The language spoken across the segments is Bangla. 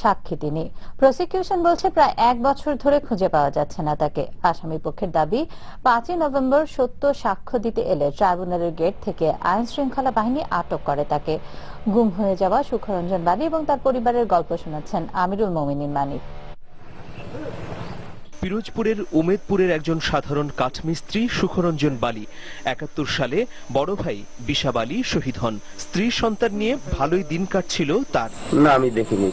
সাক্ষী তিনি। প্রসিকিউশন বলছে প্রায় 1 বছর ধরে খুঁজে পাওয়া যাচ্ছে না তাকে। আসামি পক্ষের দাবি 5 নভেম্বর সত্য সাক্ষ্য দিতে এলে ট্রাইব্যুনালের গেট থেকে আইন শৃঙ্খলা বাহিনী আটক করে তাকে। গুম হয়ে যাওয়া সুখরঞ্জন বালী এবং তার পরিবারের গল্প শোনাচ্ছেন আমিরুল মোমিনীন মানিক। পিরোজপুরের উমেদপুরের একজন সাধারণ কাঠমিস্ত্রি সুখরঞ্জন বালী 71 সালে বড় ভাই বিশাব আলী শহীদ হন। স্ত্রী সন্তান নিয়ে ভালোই দিন কাটছিল তার। না, আমি দেখিনি।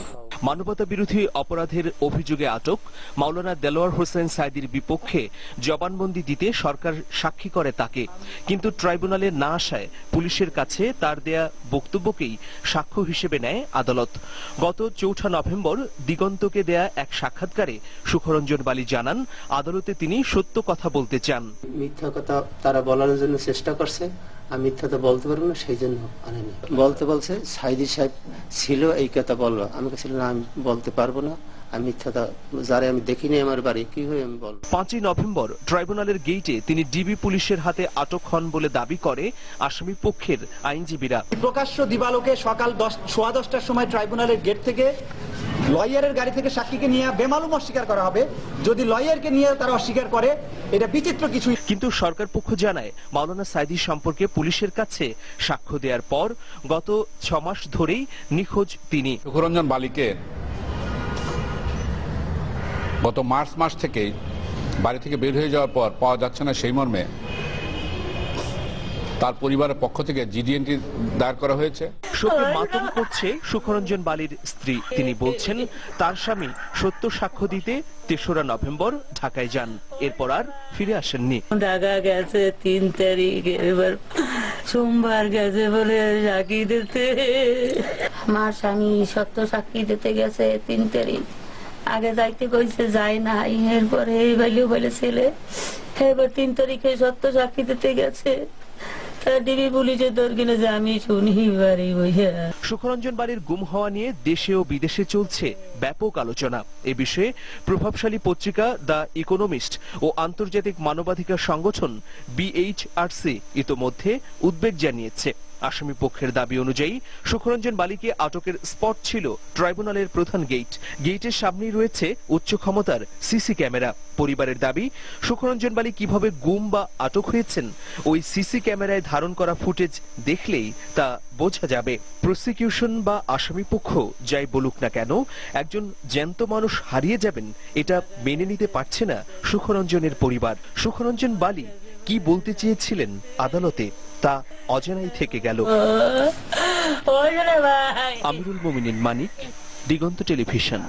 মানবতা বিরোধী অপরাধের অভিযোগে আটক মাওলানা দেলোয়ার হোসেন সাইদির বিপক্ষে জবানবন্দি দিতে সরকার সাক্ষী করে তাকে, কিন্তু ট্রাইব্যুনালে না আসায় পুলিশের কাছে তার দেয়া বক্তব্যকেই সাক্ষ্য হিসেবে নেয় আদালত। গত 4 নভেম্বর দিগন্তকে দেয়া এক সাক্ষাৎকারে সুখরঞ্জন বালী জানান আদালতে তিনি সত্য কথা বলতে চান। মিথ্যা কথা তারা বলার জন্য চেষ্টা করছে, আমি মিথ্যা তো বলতে পারবো না, সেই জন্য আনেনি। বলছে সাইদি সাহেব ছিল এই কথা বললো, আমি কাছে না, আমি বলতে পারবো না, আমি মিথ্যাটা যারা আমি দেখিনি আমার বাড়ি কি হয়ে আমি বলবো। 5 নভেম্বর ট্রাইব্যুনালের গেইটে তিনি ডিবি পুলিশের হাতে আটক হন বলে দাবি করে আসামি পক্ষের আইনজীবীরা। প্রকাশ্য দিবালোকে সকাল 10:15টার সময় ট্রাইব্যুনালের গেট থেকে লয়ারের গাড়ি থেকে সাক্ষীকে নিয়ে বেমালুম অস্বীকার করা হবে। যদি লয়ারকে নিয়ে তারা অস্বীকার করে, এটা বিচিত্র কিছু। কিন্তু সরকার পক্ষ জানায় মাওলানা সাইদি সম্পর্কে পুলিশের কাছে সাক্ষ্য দেওয়ার পর গত 6 মাস ধরেই নিখোঁজ তিনি। সুখরঞ্জন বালীকে গত মার্চ মাস থেকেই বাড়ি থেকে বের হয়ে যাওয়ার পর পাওয়া যাচ্ছে না, সেই মর্মে তার পরিবারের পক্ষ থেকে জিডিএনটি দায়ের করা হয়েছে। শোকে মাতম করছে সুখরঞ্জন বালীর স্ত্রী। তিনি বলছেন তার স্বামী সত্য সাক্ষ্য দিতে 3রা নভেম্বর ঢাকায় যান, এরপর আর ফিরে আসেননি। ঢাকা গেছে 3 তারিখ, এবার সোমবার গেছে বলে সাক্ষী দিতে। আমার স্বামী সত্য সাক্ষী দিতে গেছে 3 তারিখ, আগে যাইতে কইছে যায় না, এরপরে এই বাইলেও বলে ছেলে এবার 3 তারিখে সত্য সাক্ষী দিতে গেছে। ডিবি পুলিশের দরকারে যে আমি শুনি বাড়ি বইয়া। সুখরঞ্জন বালীর গুম হওয়া নিয়ে দেশে ও বিদেশে চলছে ব্যাপক আলোচনা। এ বিষয়ে প্রভাবশালী পত্রিকা দ্য ইকোনমিস্ট ও আন্তর্জাতিক মানবাধিকার সংগঠন বিএইচআরসি ইতোমধ্যে উদ্বেগ জানিয়েছে। আসামি পক্ষের দাবি অনুযায়ী সুখরঞ্জন বালীকে আটকের স্পট ছিল ট্রাইব্যুনালের প্রধান গেট। গেটের সামনেই রয়েছে উচ্চ ক্ষমতার সিসি ক্যামেরা। পরিবারের দাবি সুখরঞ্জন বালী কিভাবে গুম বা আটক হয়েছেন ওই সিসি ক্যামেরায় ধারণ করা ফুটেজ দেখলেই তা বোঝা যাবে। প্রসিকিউশন বা আসামি পক্ষ যাই বলুক না কেন, একজন জ্যান্ত মানুষ হারিয়ে যাবেন এটা মেনে নিতে পারছে না সুখরঞ্জনের পরিবার। সুখরঞ্জন বালী কি বলতে চেয়েছিলেন আদালতে তা অজানাই থেকে গেল। আমিরুল মোমিনীন মানিক, দিগন্ত টেলিভিশন।